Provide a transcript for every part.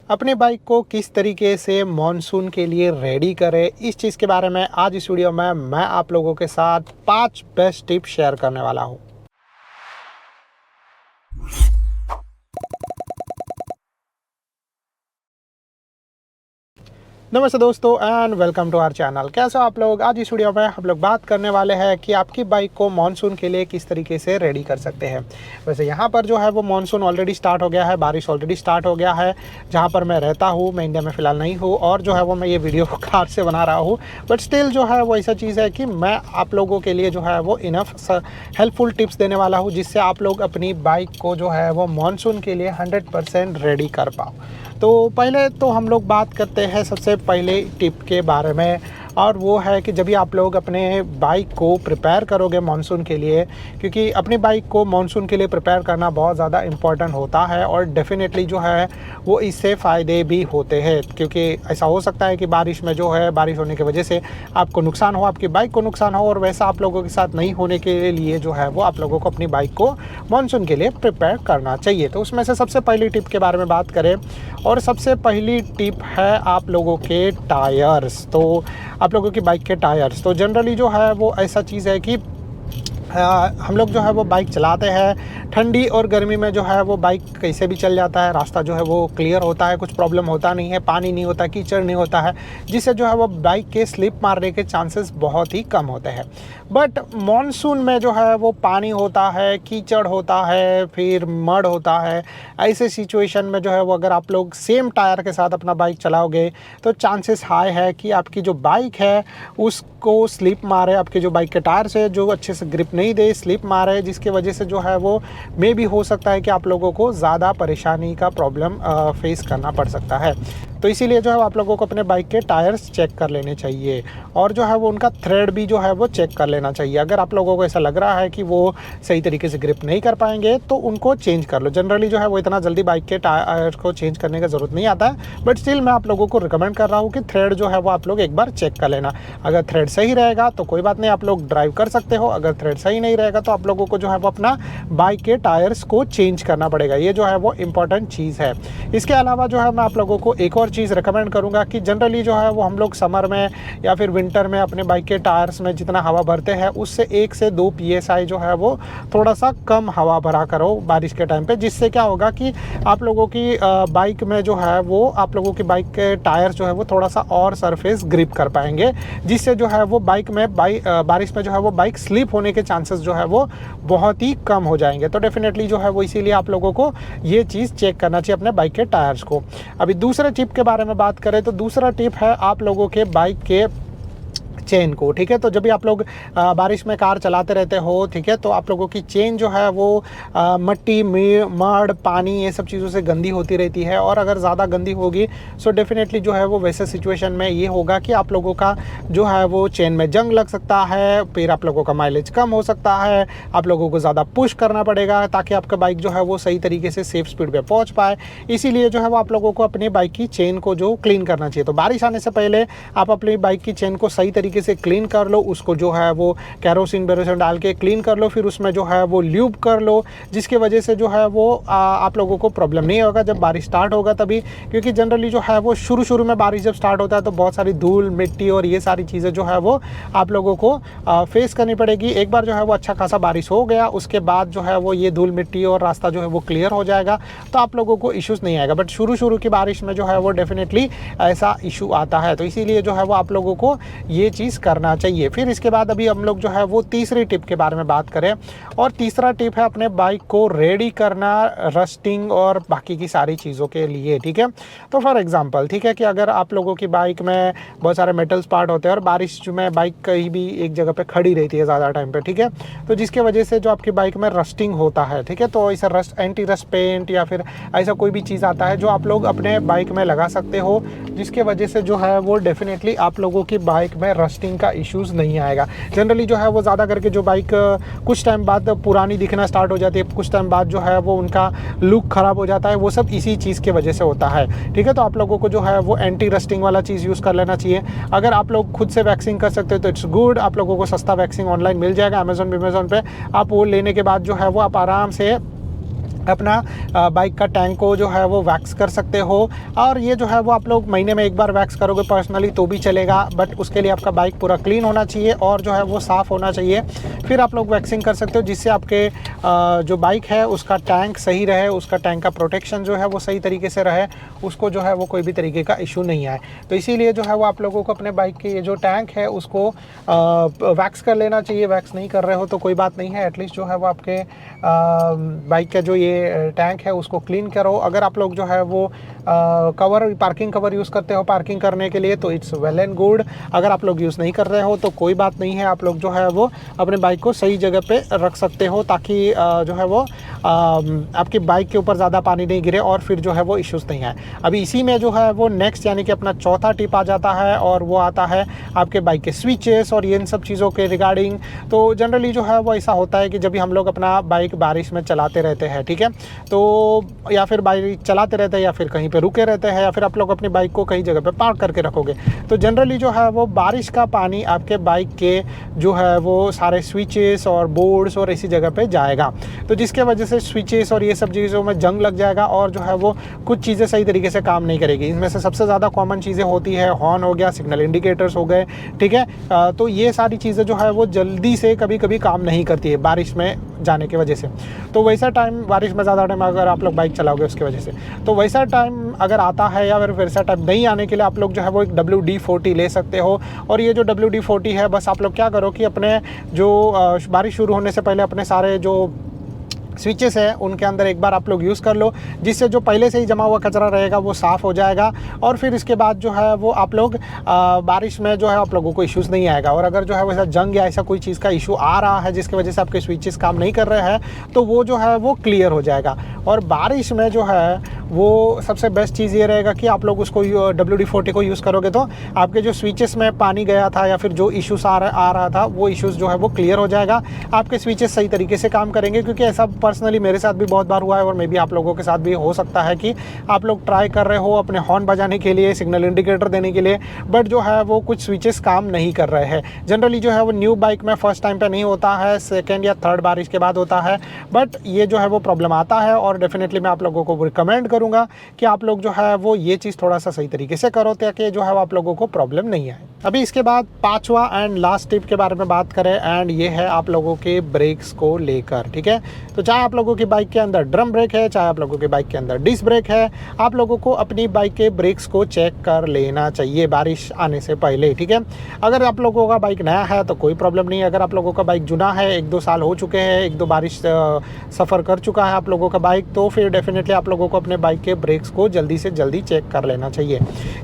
अपनी बाइक को किस तरीके से मॉनसून के लिए रेडी करें, इस चीज़ के बारे में आज इस वीडियो में मैं आप लोगों के साथ 5 बेस्ट टिप्स शेयर करने वाला हूँ। नमस्ते दोस्तों and welcome to our channel. कैसे हो आप लोग। आज इस वीडियो में हम लोग बात करने वाले हैं कि आपकी बाइक को मॉनसून के लिए किस तरीके से रेडी कर सकते हैं। वैसे यहाँ पर जो है वो मॉनसून ऑलरेडी स्टार्ट हो गया है, बारिश ऑलरेडी स्टार्ट हो गया है। जहाँ पर मैं रहता हूँ, मैं इंडिया में फ़िलहाल नहीं हूँ और जो है वो मैं ये वीडियो कार से बना रहा हूँ, बट स्टिल जो है वो ऐसा चीज़ है कि मैं आप लोगों के लिए जो है वो इनफ हेल्पफुल टिप्स देने वाला हूँ, जिससे आप लोग अपनी बाइक को जो है वो मॉनसून के लिए 100% रेडी कर पाओ। तो पहले तो हम लोग बात करते हैं सबसे पहले टिप के बारे में, और वो है कि जब भी आप लोग अपने बाइक को प्रिपेयर करोगे मॉनसून के लिए, क्योंकि अपनी बाइक को मॉनसून के लिए प्रिपेयर करना बहुत ज़्यादा इम्पॉर्टेंट होता है और डेफिनेटली जो है वो इससे फ़ायदे भी होते हैं। क्योंकि ऐसा हो सकता है कि बारिश में जो है बारिश होने की वजह से आपको नुकसान हो, आपकी बाइक को नुकसान हो, और वैसा आप लोगों के साथ नहीं होने के लिए जो है वो आप लोगों को अपनी बाइक को मॉनसून के लिए प्रिपेयर करना चाहिए। तो उसमें से सबसे पहली टिप के बारे में बात करें, और सबसे पहली टिप है आप लोगों के टायर्स। तो आप लोगों की बाइक के टायर्स तो जनरली जो है वो ऐसा चीज़ है कि हम लोग जो है वो बाइक चलाते हैं, ठंडी और गर्मी में जो है वो बाइक कैसे भी चल जाता है, रास्ता जो है वो क्लियर होता है, कुछ प्रॉब्लम होता नहीं है, पानी नहीं होता, कीचड़ नहीं होता है, जिससे जो है वो बाइक के स्लिप मारने के चांसेस बहुत ही कम होते हैं। बट मॉनसून में जो है वो पानी होता है, कीचड़ होता है, फिर मड होता है। ऐसे सिचुएशन में जो है वो अगर आप लोग सेम टायर के साथ अपना बाइक चलाओगे तो चांसेस हाई है कि आपकी जो बाइक है उसको स्लिप मारे, आपके जो बाइक के टायर से जो अच्छे से ग्रिप नहीं दे, स्लिप मारे, जिसकी वजह से जो है वो मे भी हो सकता है कि आप लोगों को ज़्यादा परेशानी का प्रॉब्लम फेस करना पड़ सकता है। तो इसीलिए जो है आप लोगों को अपने बाइक के टायर्स चेक कर लेने चाहिए, और जो है वो उनका थ्रेड भी जो है वो चेक कर लेना चाहिए। अगर आप लोगों को ऐसा लग रहा है कि वो सही तरीके से ग्रिप नहीं कर पाएंगे तो उनको चेंज कर लो। जनरली जो है वो इतना जल्दी बाइक के टायर को चेंज करने का ज़रूरत नहीं आता है, बट स्टिल मैं आप लोगों को रिकमेंड कर रहा हूँ कि थ्रेड जो है वो आप लोग एक बार चेक कर लेना। अगर थ्रेड सही रहेगा तो कोई बात नहीं, आप लोग ड्राइव कर सकते हो। अगर थ्रेड सही नहीं रहेगा तो आप लोगों को जो है वो अपना बाइक के टायर्स को चेंज करना पड़ेगा। ये जो है वो इम्पॉर्टेंट चीज़ है। इसके अलावा जो है मैं आप लोगों को एक और चीज़ रिकमेंड करूँगा कि जनरली जो है वो हम लोग समर में या फिर विंटर में अपने बाइक के टायर्स में जितना हवा भरते हैं उससे 1 से 2 PSI जो है वो थोड़ा सा कम हवा भरा करो बारिश के टाइम पे। जिससे क्या होगा कि आप लोगों की बाइक में जो है वो आप लोगों की बाइक के टायर्स जो है वो थोड़ा सा और सरफेस ग्रिप कर पाएंगे, जिससे जो है वो बाइक में बारिश में जो है वो बाइक स्लिप होने के चांसेस जो है वो बहुत ही कम हो जाएंगे। तो डेफिनेटली जो है वो इसीलिए आप लोगों को ये चीज़ चेक करना चाहिए अपने बाइक के टायर्स को। अभी दूसरे टिप के बारे में बात करें तो दूसरा टिप है आप लोगों के बाइक के चेन को। ठीक है, तो जब भी आप लोग बारिश में कार चलाते रहते हो, ठीक है, तो आप लोगों की चेन जो है वो मट्टी मड पानी ये सब चीज़ों से गंदी होती रहती है, और अगर ज़्यादा गंदी होगी सो डेफिनेटली जो है वो वैसे सिचुएशन में ये होगा कि आप लोगों का जो है वो चेन में जंग लग सकता है, फिर आप लोगों का माइलेज कम हो सकता है, आप लोगों को ज़्यादा पुश करना पड़ेगा ताकि आपका बाइक जो है वो सही तरीके से सेफ स्पीड पे पहुंच पाए। इसीलिए जो है वो आप लोगों को अपनी बाइक की चेन को जो क्लीन करना चाहिए। तो बारिश आने से पहले आप अपनी बाइक की चेन को सही तरीके से क्लीन कर लो, उसको जो है वो कैरोसिन डाल के क्लीन कर लो, फिर उसमें जो है वो ल्यूब कर लो, जिसकी वजह से जो है वो आप लोगों को प्रॉब्लम नहीं होगा जब बारिश स्टार्ट होगा तभी। क्योंकि जनरली जो है वो शुरू में बारिश जब स्टार्ट होता है तो बहुत सारी धूल मिट्टी और ये सारी चीज़ें जो है वो आप लोगों को फेस करनी पड़ेगी। एक बार जो है वो अच्छा खासा बारिश हो गया उसके बाद जो है वो ये धूल मिट्टी और रास्ता जो है वो क्लियर हो जाएगा, तो आप लोगों को इश्यूज़ नहीं आएगा। बट शुरू की बारिश में जो है वो डेफिनेटली ऐसा इशू आता है, तो इसीलिए जो है वो आप लोगों को ये चीज़ करना चाहिए। फिर इसके बाद अभी हम लोग जो है वो तीसरी टिप के बारे में बात करें, और तीसरा टिप है अपने बाइक को रेडी करना रस्टिंग और बाकी की सारी चीज़ों के लिए। ठीक है, तो फॉर एग्जांपल, ठीक है, कि अगर आप लोगों की बाइक में बहुत सारे मेटल्स पार्ट होते हैं और बारिश में बाइक कहीं भी एक जगह पे खड़ी रहती है ज़्यादा टाइम पे, ठीक है, तो जिसके वजह से जो आपकी बाइक में रस्टिंग होता है, ठीक है, तो ऐसा एंटी रस्ट पेंट या फिर ऐसा कोई भी चीज़ आता है जो आप लोग अपने बाइक में लगा सकते हो, जिसके वजह से जो है वो डेफिनेटली आप लोगों की बाइक में रस्टिंग का इश्यूज़ नहीं आएगा। जनरली जो है वो ज़्यादा करके जो बाइक कुछ टाइम बाद पुरानी दिखना स्टार्ट हो जाती है, कुछ टाइम बाद जो है वो उनका लुक ख़राब हो जाता है, वो सब इसी चीज़ की वजह से होता है। ठीक है, तो आप लोगों को जो है वो एंटी रस्टिंग वाला चीज़ यूज़ कर लेना चाहिए। अगर आप लोग खुद से वैक्सिंग कर सकते हो तो इट्स गुड, आप लोगों को सस्ता वैक्सिंग ऑनलाइन मिल जाएगा, अमेज़न पे आप वो लेने के बाद जो है वो आप आराम से अपना बाइक का टैंक को जो है वो वैक्स कर सकते हो। और ये जो है वो आप लोग महीने में एक बार वैक्स करोगे पर्सनली तो भी चलेगा, बट उसके लिए आपका बाइक पूरा क्लीन होना चाहिए और जो है वो साफ़ होना चाहिए, फिर आप लोग वैक्सिंग कर सकते हो, जिससे आपके जो बाइक है उसका टैंक सही रहे, उसका टैंक का प्रोटेक्शन जो है वो सही तरीके से रहे, उसको जो है वो कोई भी तरीके का इशू नहीं आए। तो इसीलिए जो है वो आप लोगों को अपने बाइक के ये जो टैंक है उसको वैक्स कर लेना चाहिए। वैक्स नहीं कर रहे हो तो कोई बात नहीं है, एटलीस्ट जो है वो आपके बाइक का जो ये टैंक है उसको क्लीन करो। अगर आप लोग जो है वो पार्किंग कवर यूज़ करते हो पार्किंग करने के लिए तो इट्स वेल एंड गुड। अगर आप लोग यूज़ नहीं कर रहे हो तो कोई बात नहीं है, आप लोग जो है वो अपने बाइक को सही जगह पे रख सकते हो, ताकि जो है वो आपकी बाइक के ऊपर ज़्यादा पानी नहीं गिरे और फिर जो है वो इश्यूज़ नहीं आए। अभी इसी में जो है वो नेक्स्ट यानी कि अपना चौथा टिप आ जाता है, और वो आता है आपके बाइक के स्विचेस और इन सब चीज़ों के रिगार्डिंग। तो जनरली जो है वो ऐसा होता है कि जब भी हम लोग अपना बाइक बारिश में चलाते रहते हैं, ठीक है, तो या फिर बाइक चलाते रहते हैं या फिर कहीं पे रुके रहते हैं या फिर आप लोग अपनी बाइक को कहीं जगह पे पार्क करके रखोगे, तो जनरली जो है वो बारिश का पानी आपके बाइक के जो है वो सारे स्विचेस और बोर्ड्स और ऐसी जगह पे जाएगा, तो जिसके वजह से स्विचेस और ये सब चीज़ों में जंग लग जाएगा और जो है वो कुछ चीज़ें सही तरीके से काम नहीं करेगी। इनमें से सबसे ज़्यादा कॉमन चीज़ें होती है हॉर्न हो गया, सिग्नल इंडिकेटर्स हो गए, ठीक है, तो ये सारी चीज़ें जो है वो जल्दी से कभी कभी काम नहीं करती है बारिश में जाने की वजह से। तो वैसा टाइम बारिश में ज़्यादा टाइम अगर आप लोग बाइक चलाओगे उसकी वजह से, तो वैसा टाइम अगर आता है या फिर वैसा टाइम नहीं आने के लिए आप लोग जो है वो एक WD-40 ले सकते हो। और ये जो WD-40 है, बस आप लोग क्या करो कि अपने जो बारिश शुरू होने से पहले अपने सारे जो स्विचेस है उनके अंदर एक बार आप लोग यूज़ कर लो, जिससे जो पहले से ही जमा हुआ कचरा रहेगा वो साफ़ हो जाएगा। और फिर इसके बाद जो है वो आप लोग बारिश में जो है आप लोगों को इश्यूज़ नहीं आएगा। और अगर जो है वैसा जंग या ऐसा कोई चीज़ का इशू आ रहा है जिसकी वजह से आपके स्विचेस काम नहीं कर रहे हैं, तो वो जो है वो क्लियर हो जाएगा। और बारिश में जो है वो सबसे बेस्ट चीज़ ये रहेगा कि आप लोग उसको WD-40 को यूज़ करोगे तो आपके जो स्विचेस में पानी गया था या फिर जो इश्यूज़ आ रहा था वो इश्यूज़ जो है वो क्लियर हो जाएगा, आपके स्विचेस सही तरीके से काम करेंगे। क्योंकि ऐसा पर्सनली मेरे साथ भी बहुत बार हुआ है और मे बी आप लोगों के साथ भी हो सकता है कि आप लोग ट्राई कर रहे हो अपने हॉर्न बजाने के लिए, सिग्नल इंडिकेटर देने के लिए, बट जो है वो कुछ स्विचेस काम नहीं कर रहे हैं। जनरली जो है वो न्यू बाइक में फर्स्ट टाइम पे नहीं होता है, सेकेंड या थर्ड बारिश के बाद होता है, बट ये जो है वो प्रॉब्लम आता है। और डेफिनेटली मैं आप लोगों को रिकमेंड करूँगा कि आप लोग जो है वो ये चीज़ थोड़ा सा सही तरीके से करो ताकि जो है वो आप लोगों को प्रॉब्लम नहीं आए। अभी इसके बाद पांचवा एंड लास्ट टिप के बारे में बात करें, एंड ये है आप लोगों के ब्रेक्स को लेकर, ठीक है। तो चाहे आप लोगों की बाइक के अंदर ड्रम ब्रेक है, चाहे आप लोगों की बाइक के अंदर डिस्क ब्रेक है, आप लोगों को अपनी बाइक के ब्रेक्स को चेक कर लेना चाहिए बारिश आने से पहले, ठीक है। अगर आप लोगों का बाइक नया है तो कोई प्रॉब्लम नहीं है। अगर आप लोगों का बाइक जुना है, 1-2 साल हो चुके हैं, 1-2 बारिश सफ़र कर चुका है आप लोगों का बाइक, तो फिर डेफिनेटली आप लोगों को अपने बाइक के ब्रेक्स को जल्दी से जल्दी चेक कर लेना चाहिए।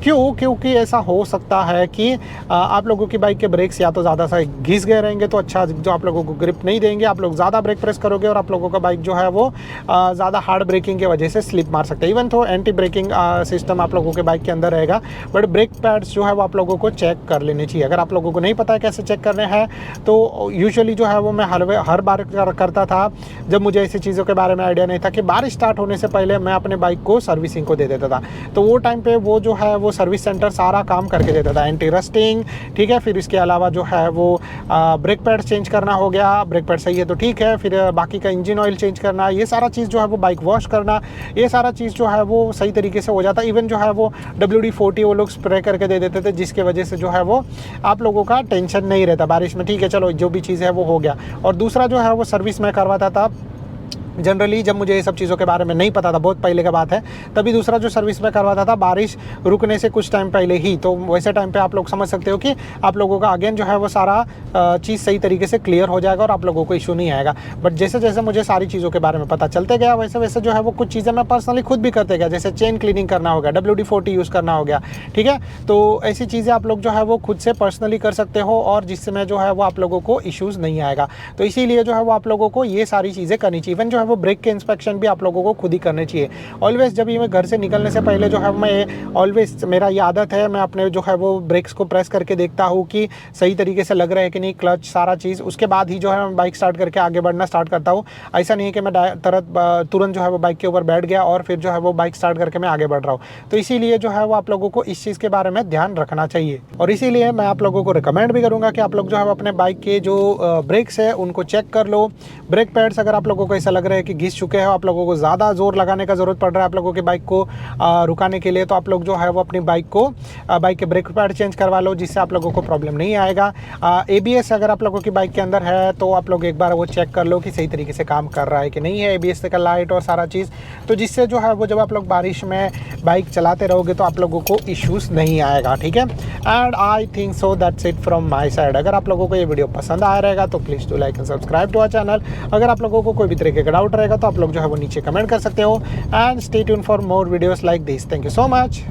क्योंकि ऐसा हो सकता है कि आप लोगों की बाइक के ब्रेक्स या तो ज़्यादा सा घिस गए रहेंगे तो अच्छा जो आप लोगों को ग्रिप नहीं देंगे, आप लोग ज़्यादा ब्रेक प्रेस करोगे और आप लोगों का बाइक जो है वो ज़्यादा हार्ड ब्रेकिंग की वजह से स्लिप मार सकते हैं। इवन तो एंटी ब्रेकिंग सिस्टम आप लोगों के बाइक के अंदर रहेगा, बट ब्रेक पैड्स जो है वो आप लोगों को चेक कर लेने चाहिए। अगर आप लोगों को नहीं पता है कैसे चेक करने हैं तो यूजुअली जो है वो मैं हर बार करता था जब मुझे ऐसी चीज़ों के बारे में आइडिया नहीं था, कि बारिश स्टार्ट होने से पहले मैं अपने बाइक को सर्विसिंग को दे देता था। तो वो टाइम पे वो जो है वो सर्विस सेंटर सारा काम करके देता था, एंटी रस्टिंग, ठीक है। फिर इसके अलावा जो है वो ब्रेक पैड चेंज करना हो गया, ब्रेक पैड सही है तो ठीक है, फिर बाकी का इंजन ऑयल चेंज करना, ये सारा चीज़ जो है वो बाइक वॉश करना, ये सारा चीज़ जो है वो सही तरीके से हो जाता। इवन जो है वो WD-40 वो लोग स्प्रे करके दे देते थे, जिसके वजह से जो है वो आप लोगों का टेंशन नहीं रहता बारिश में, ठीक है, चलो जो भी चीज़ है वो हो गया। और दूसरा जो है वो सर्विस में करवाता था जनरली, जब मुझे ये सब चीज़ों के बारे में नहीं पता था, बहुत पहले का बात है, तभी दूसरा जो सर्विस में करवाता था बारिश रुकने से कुछ टाइम पहले ही। तो वैसे टाइम पे आप लोग समझ सकते हो कि आप लोगों का अगेन जो है वो सारा चीज़ सही तरीके से क्लियर हो जाएगा और आप लोगों को इशू नहीं आएगा। बट जैसे जैसे मुझे सारी चीज़ों के बारे में पता चलते गया, वैसे वैसे जो है वो कुछ चीज़ें मैं पर्सनली खुद भी करते गया, जैसे चेन क्लीनिंग करना हो गया, WD-40 यूज़ करना हो गया, ठीक है। तो ऐसी चीज़ें आप लोग जो है वो खुद से पर्सनली कर सकते हो और जिससे में जो है वो आप लोगों को इशूज़ नहीं आएगा। तो इसीलिए जो है वो आप लोगों को ये सारी चीज़ें करनी चाहिए। इवन जो है वो ब्रेक के इंस्पेक्शन भी आप लोगों को खुद ही करने चाहिए। ऑलवेज जब मैं घर से निकलने से पहले जो है मैं ऑलवेज, मेरा ये आदत है, मैं अपने जो है वो ब्रेक्स को प्रेस करके देखता हूँ कि सही तरीके से लग रहा है कि नहीं, क्लच सारा चीज़, उसके बाद ही जो है मैं बाइक स्टार्ट करके आगे बढ़ना स्टार्ट करता हूँ। ऐसा नहीं है कि मैं तुरंत जो है वो बाइक के ऊपर बैठ गया और फिर जो है वो बाइक स्टार्ट करके मैं आगे बढ़ रहा हूँ। तो इसीलिए जो है वो आप लोगों को इस चीज़ के बारे में ध्यान रखना चाहिए। और इसीलिए मैं आप लोगों को रिकमेंड भी करूँगा कि आप लोग जो है अपने बाइक के जो ब्रेक्स है उनको चेक कर लो। ब्रेक पैड्स अगर आप लोगों को ऐसा लग रहा रहे हैं कि घिस चुके हैं, आप लोगों को ज़्यादा ज़ोर लगाने का ज़रूरत पड़ रहा है आप लोगों की बाइक को रुकाने के लिए, तो आप लोग जो है वो अपनी बाइक के ब्रेक पैड चेंज करवा लो, जिससे आप लोगों को प्रॉब्लम नहीं आएगा। ABS अगर आप लोगों की बाइक के अंदर है तो आप लोग एक बार वो चेक कर लो कि सही तरीके से काम कर रहा है कि नहीं है, ABS का लाइट और सारा चीज़, तो जिससे जो है वो जब आप लोग बारिश में बाइक चलाते रहोगे तो आप लोगों को इश्यूज़ नहीं आएगा, ठीक है। And I think so that's it from my side. अगर आप लोगों को ये वीडियो पसंद आया रहेगा तो please do like and subscribe to our channel. अगर आप लोगों को कोई भी तरीके का डाउट रहेगा तो आप लोग जो है वो नीचे कमेंट कर सकते हो। And stay tune for more videos like this. Thank you so much.